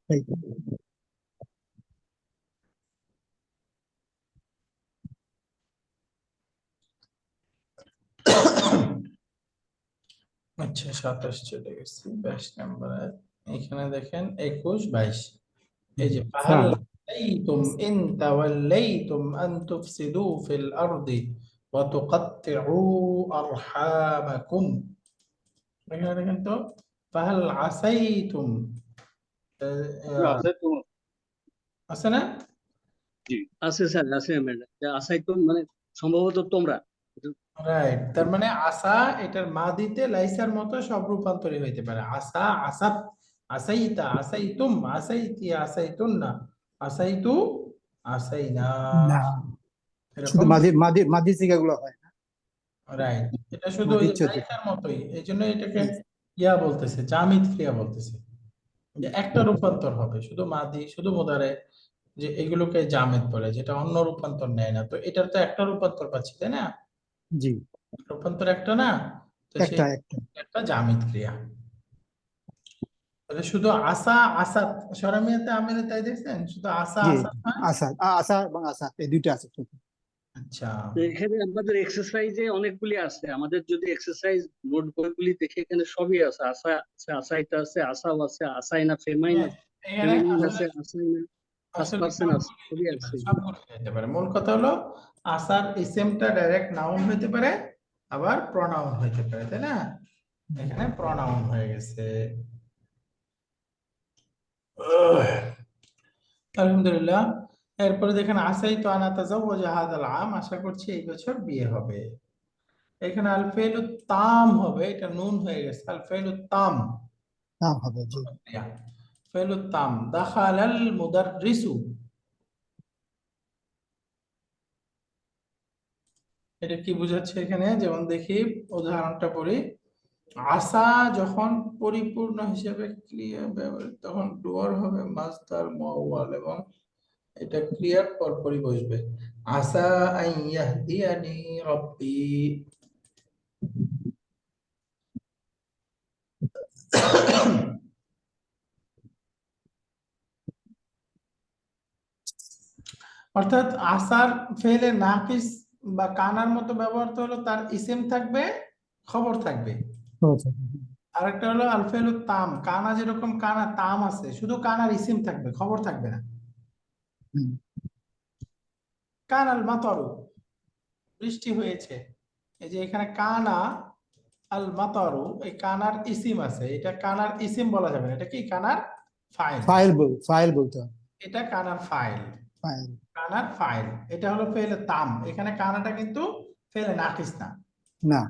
তাই। আচ্ছা, 27 চলে গেছি, 22 নম্বর আয়াত। এখানে দেখেন 21, 22। এই যে ফাহাল হ্যাঁ, আসাইতুম ইন তাওয়াল্লাইতুম আন তুফসিদু ফিল আরদি ওয়া তুকাত্তিউ আরহামাকুম। এখানে দেখেন তো ফাহাল আসাইতুম আছে তো। আছে না? আছে স্যার, আছে ম্যাডাম, আসাই তো মানে সম্ভবত তোমরা। রাইট, তার মানে আসা এটার মাদিতে লাইসার মতো সব রূপান্তরই হইতে পারে। আসা, আসাত, আসাইতা, আসাইতুম, আসাইতি, আসাইতুন্না, আসাইতু, আসাইনা, না, শুধু এরকম। মাদি সিগা গুলো হয় না, রাইট, এটা শুধু ওই মাদির যে 14টা। লাইসার মতোই, এই জন্য এটাকে ইয়া বলতেছে, জামিদ ক্রিয়া বলতেছে, যে একটা রূপান্তর হবে শুধু মাদি শুধু মুদারে, যে এগুলোকে জামিদ বলে, যেটা অন্য রূপান্তর নেয় না। তো এটার তো একটা রূপান্তর পাচ্ছি তাই না? জি, রূপান্তর একটা না, তো সেই একটা। একটা জামিদ ক্রিয়া। তাহলে শুধু আসা আসাত, সরামিয়াতে আমিরে তাই দেখছেন, শুধু আসা জি, আসাত হয়। আসা এবং আসা এই দুইটা আছে শুধু। আচ্ছা, তো এখানে আমাদের এক্সারসাইজে অনেকগুলি আছে, আমাদের যদি এক্সারসাইজ নোট বইগুলি দেখে এখানে সবই আছে, আসা আছে, আসাইতা আছে, আসাও আছে, আসাইনা ফেমাইন হ্যাঁ, আছে, এখানে ফেমিনিন আসলে আছে, আসাইনা ফার্স্ট আসলে পারসন আছে, সবই আছে। সবগুলো হইতে পারে। মূল কথা হলো আসার ইসেমটা ডাইরেক্ট নাউন হইতে পারে, আবার প্রনাউন হইতে পারে, তাই না? এখানে প্রনাউন হয়ে গেছে। আলহামদুলিল্লাহ। এরপরে দেখেন আসাই তো আনা তাজাওয়াজা হাদাল আম, আশা করছি এই বছর বিয়ে হবে। এখানে আল ফেলু তাম হবে, এটা নুন হয়ে গেছে, আল ফেলু তাম। নাম হবে, জি। ফেলু তাম, দাখালাল মুদাররিসু। এটা কি বোঝাচ্ছে এখানে? যেমন দেখি উদাহরণটা পড়ি। আসা যখন পরিপূর্ণ হিসেবে ক্রিয়া ব্যবহৃত, তখন ডুয়ার হবে মাসদার মুআওয়াল এবং এটা ক্রিয়ার পরপরই বসবে। আসা আন ইয়াহদিয়ানি রাব্বি। অর্থাৎ আসার ফেলে নাকিস বা কানার মতো ব্যবহার হলো তার ইসিম থাকবে, খবর থাকবে। আরেকটা হলো আল ফেলু তাম, কানা যেরকম কানা তাম আছে, শুধু কানার ইসিম থাকবে, খবর থাকবে না। হুম। কানাল মাতরু, বৃষ্টি হয়েছে। এই যে এখানে কানা আল মাতরু, এই কানার ইসিম আছে, এটা কানার ইসিম বলা যাবে না, এটা কি কানার ফাইল। ফাইল বলতে হবে, এটা কানার ফাইল, ফাইল। কানার ফাইল। এটা হলো ফেলে তাম, এখানে কানাটা কিন্তু ফেলে নাকিস না, না,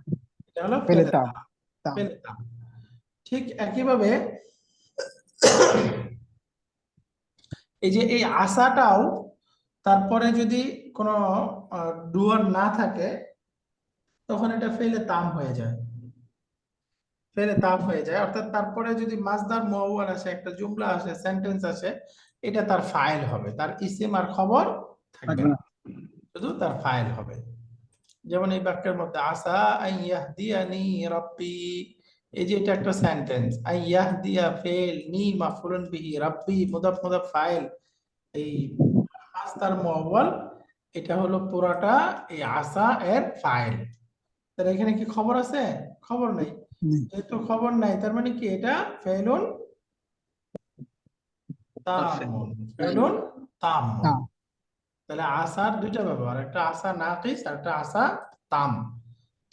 এটা হলো ফেলে ফেলে তাম, তাম, তাম। ফেলে তাম। ঠিক একইভাবে এই যে এই আশাটাও, তারপরে যদি কোনো ডুয়ার না থাকে তখন এটা ফেলে তাম হয়ে যায়, ফেলে তাম হয়ে যায়। অর্থাৎ তারপরে যদি মাসদার মুআওয়াল আসে, একটা জুমলা আসে, সেন্টেন্স আসে, এটা তার ফাইল হবে, তার ইসিম আর খবর থাকবে না, শুধু তার ফাইল হবে। যেমন এই বাক্যের মধ্যে আসা আন ইয়াহদিয়ানি রাব্বি, এই যে এটা একটা সেন্টেন্স, আন ইয়াহদিয়া ফেল, নি মাফউলুন বিহি, রাব্বি মুদাফ মুদাফ ফাইল, এই মাসদার মুআওয়াল, এটা হলো পুরাটা এই আসা এর ফাইল। তাহলে এখানে কি খবর আছে? খবর নাই। যেহেতু খবর নাই, তার মানে কি এটা ফেলুন তামুন, ফেলুন তামুন। তাম। তাহলে আসার দুইটা ব্যবহার, একটা আসা নাকিস আর একটা আসা তাম।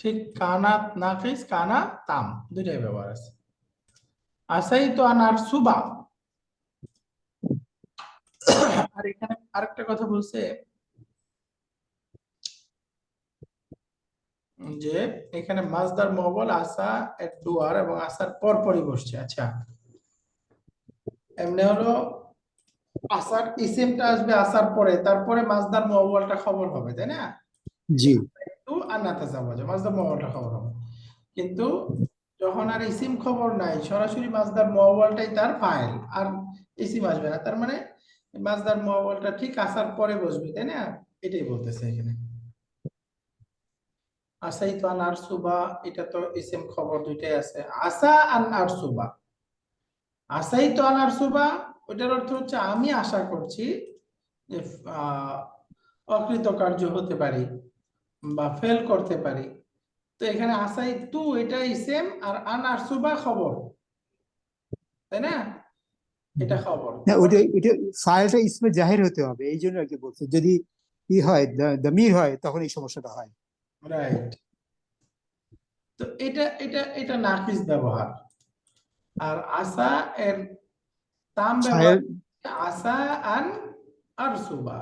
ঠিক কানা নাকিস, কানা তাম, দুইটাই ব্যবহার আছে। আসাই তো আনার সুবা। আর এখানে আরেকটা কথা বলছে যে এখানে মাসদার মুআওয়াল আসা এর ডুয়ার এবং আসার পর পরই বসছে। আচ্ছা, এমনি হলো আসার ইসিমটা আসবে আসার পরে, তারপরে মাসদার মুআওয়ালটা খবর হবে, তাই না? জি। তো আনাতাজাওয়াজা মাসদার মুআওয়ালটা খবর হবে। কিন্তু যখন আর ইসিম খবর নাই, সরাসরি মাসদার মুআওয়ালটাই তার ফাইল, আর ইসিম আসবে না, তার মানে মাসদার মুআওয়ালটা ঠিক আসার পরে বসবে, তাই না? এটাই বলতেছে এখানে। আসাই তো আন আরসুবা, এটা তো ইসিম খবর দুইটাই আছে। আসা আন আরসুবা, আসাই তো আন আরসুবা, ওটার অর্থ হচ্ছে আমি আশা করছি যে অকৃতকার্য হতে পারি বা ফেল করতে পারি। তো এখানে আসাই তু এটা ইসেম, আর আন আরসুবা খবর, তাই না? এটা খবর। না, ওইটা ফাইলটা ইসমে জাহির হতে হবে, এই জন্য আর কি বলছে। যদি ই হয়, দামির হয়, তখন এই সমস্যাটা হয়। রাইট। তো এটা এটা এটা নাকিস ব্যবহার। আর আসা এর তাম ব্যবহার, ফাইল। আসা আন আরসুবা,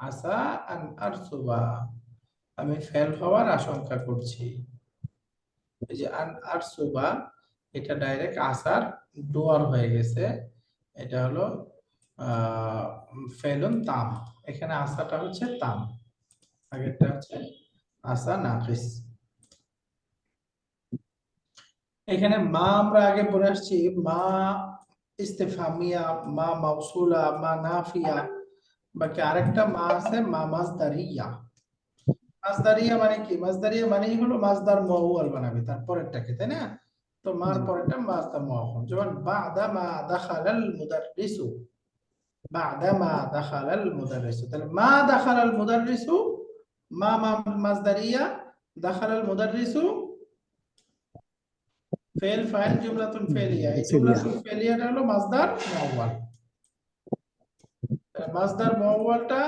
আসা আন আরসুবা, আমি ফেল হওয়ার আশঙ্কা করছি। এই যে আন আরসুবা, এটা ডাইরেক্ট আসার ডুয়ার হয়ে গেছে, এটা হলো ফেলুন তাম। এখানে আসাটা হচ্ছে তাম, আগেরটা হচ্ছে আসা নাকিস। এখানে মা আমরা আগে পড়ে আসছি, মা ইস্তেফামিয়া, মা মাউসুলা, মা নাফিয়া, বাকি আরেকটা মা আছে মা মাসদারিয়া। মাসদারিয়া মানে কি? মাসদারিয়া মানেই হলো মাসদার মুআওয়াল বানাবে তারপরেরটাকে, তাই না? তো মার পরেরটা মাসদার মুআওয়াল, যেমন বাদা মা দাখালাল মুদাররিসু, বাদা মা দাখালাল মুদাররিসু। তাহলে মা দাখালাল মুদাররিসু, মা মাসদারিয়া, দাখালাল মুদাররিসু ফেল ফাইল জুমলাতুন ফেলিয়া। এই জুমলাতুন ফেলিয়াটা হলো মাসদার মুআওয়াল। মাসদার মুআওয়ালটা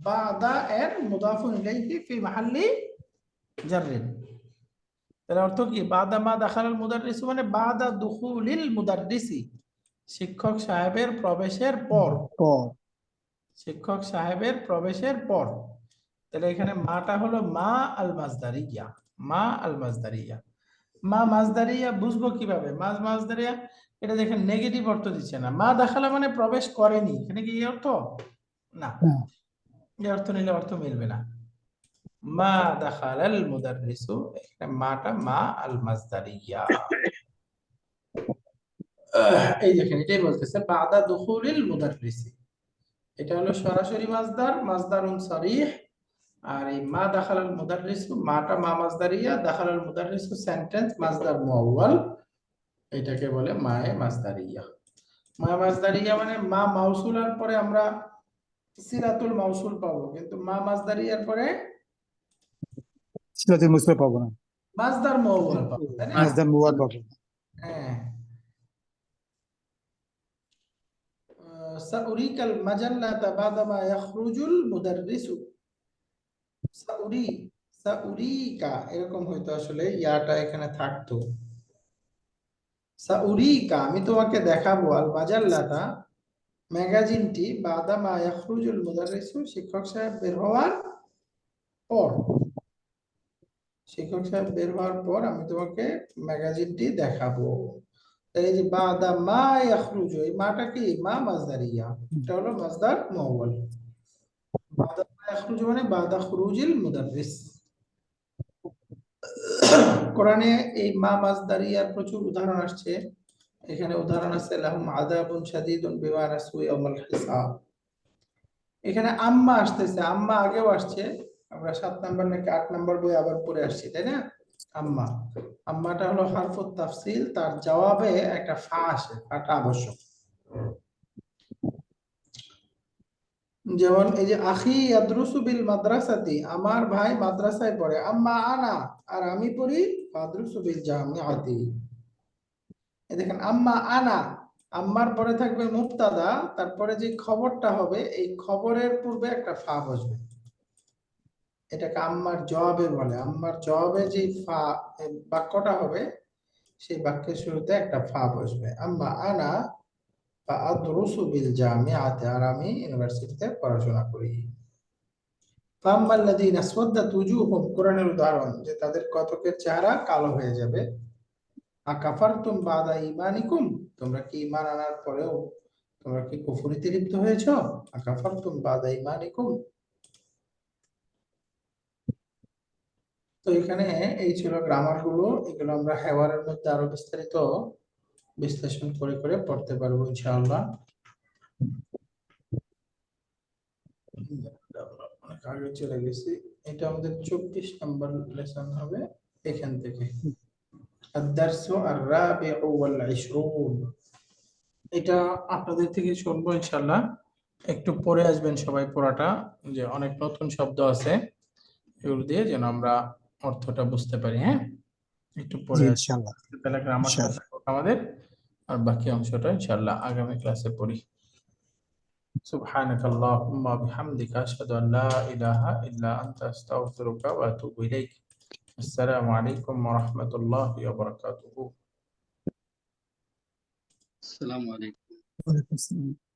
বাদা এর মুদাফুন ইলাইহি ফি মাহাল্লি জাররিন। তার অর্থ কি? বাদা মা দাখালাল মুদাররিসু মানে বাদা দুখুলিল মুদাররিসি, শিক্ষক সাহেবের প্রবেশের পর, শিক্ষক সাহেবের প্রবেশের পর। তাহলে এখানে মাটা হলো মা আল মাসদারিয়া, মা আল মাসদারিয়া। মা মাসদারিয়া বুঝবো কিভাবে? মাসদারিয়া, এটা দেখেন নেগেটিভ অর্থ দিচ্ছে না। মা দাখালা মানে প্রবেশ করেনি, এখানে কি এই অর্থ? না, এই অর্থ নিলে অর্থ মিলবে না। মা দাখালাল মুদাররিসু, এখানে মাটা মা আল মাসদারিয়া। এই দেখেন এটাই বলতেছে বাদা দুখুলিল মুদাররিসি, এটা হলো সরাসরি মাসদার, মাসদারুন সরিহ। আর এই মা দাখালাল মুদাররিসু, মাটা মা মাসদারিয়া, দাখালাল মুদাররিসু সেন্টেন্স মাসদার মুআওয়াল, এটাকে বলে মায়ে মাসদারিয়া। মা মাসদারিয়া মানে মা মাউসুলার পরে আমরা সিলাতুল মাউসুল পাবো, কিন্তু মা মাসদারিয়ার পরে সিলাতুল মুসলা পাবো না, মাসদার মুআওয়াল পাবো, তাই না? মাজদার মুওয়াদ পাবো। হ্যাঁ। সাউরিকাল মাজাল্লাতা বাদা মা ইয়াখরুজুল মুদাররিসু। সাউরি, সাউরিকা এরকম হয়তো আসলে ইয়াটা এখানে থাকতো। সাউরিকা আমি তোমাকে দেখাবো, আল মাজাল্লাটা ম্যাগাজিনটি, বাদা মা ইয়াখরুজুল মুদাররিসু শিক্ষক সাহেব বের হওয়ার পর, শিক্ষক সাহেব বের হওয়ার পর আমি তোমাকে ম্যাগাজিনটি দেখাবো। তাহলে এই যে বাদা মা ইয়াখরুজু, এই মাটা কি মা মাসদারিয়া, এটা হলো মাসদার মুআওয়াল। বাদা মা ইয়াখরুজু মানে বাদা খুরুজিল মুদাররিস। কোরআনে এই মা মাসদারিয়ার প্রচুর উদাহরণ আসছে। এখানে উদাহরণ আছে লাহুম আযাবুন শাদীদুন বিমা নাসু ইয়াউমাল হিসাব। এখানে আম্মা আসতেছে, আম্মা আগেও আসছে, আমরা 7 নাম্বার নাকি 8 নাম্বার বই আবার পড়ে আসছি, তাই না? আম্মা, আম্মাটা হলো হারফুত তাফসিল, তার জবাবে একটা ফা আসে, ফাটা আবশ্যক। যেমন এই যে আখি ইয়াদরুসু বিল মাদ্রাসাতি, আমার ভাই মাদ্রাসায় পড়ে। আম্মা আনা, আর আমি পড়ি মাদ্রুসু বিল জামিআতি। এই দেখেন আম্মা আনা, আম্মার পরে থাকবে মুবতাদা, তারপরে যে খবরটা হবে এই খবরের পূর্বে একটা ফা বসবে, এটাকে আম্মার জবাবে বলে। আম্মার জবাবে যে ফা বাক্যটা হবে সেই বাক্যের শুরুতে একটা ফা বসবে। আম্মা আনা বা আদরুসু বিল জামিআতি, আর আমি ইউনিভার্সিটিতে পড়াশোনা করি। ফাম্মাল্লাযীনা আসওয়াদ্দাত ওয়ুজুহুম, কোরআনের উদাহরণ যে তাদের কতকের চেহারা কালো হয়ে যাবে। আকাফারতুম বাদা ঈমানিকুম, তোমরা কি ঈমান আনার পরেও তোমরা কি কুফরিতে লিপ্ত হয়েছো? আকাফারতুম বাদা ঈমানিকুম। তো এখানে এই ছিল গ্রামার গুলো, এগুলো আমরা হেওয়ারের মধ্যে আরো বিস্তারিত বিশ্লেষণ করে করে পড়তে পারবো ইনশাআল্লাহ। অনেক আগে চলে গেছি, এটা আমাদের 24 নম্বর লেসন হবে এখান থেকে। আদ-দারসু আর-রাবিউ ওয়াল-20, এটা আপনাদের থেকে শুনবো ইনশাআল্লাহ। একটু পড়ে আসবেন সবাই পুরাটা, যে অনেক নতুন শব্দ আছে, এগুলো দিয়ে যেন আমরা অর্থটা বুঝতে পারি। হ্যাঁ, একটু জি পড়ে আসবেন, ইনশাআল্লাহ। তাহলে গ্রামারটা ইনশাআল্লাহ। আমাদের, আর বাকি অংশটা ইনশাআল্লাহ আগামী ক্লাসে পড়ি। سبحانك اللهم وبحمدك أشهد أن لا إله إلا أنت أستغفرك وأتوب إليك. السلام عليكم ورحمة الله وبركاته. আসসালামু আলাইকুম। ওয়ালাইকুম আসসালাম।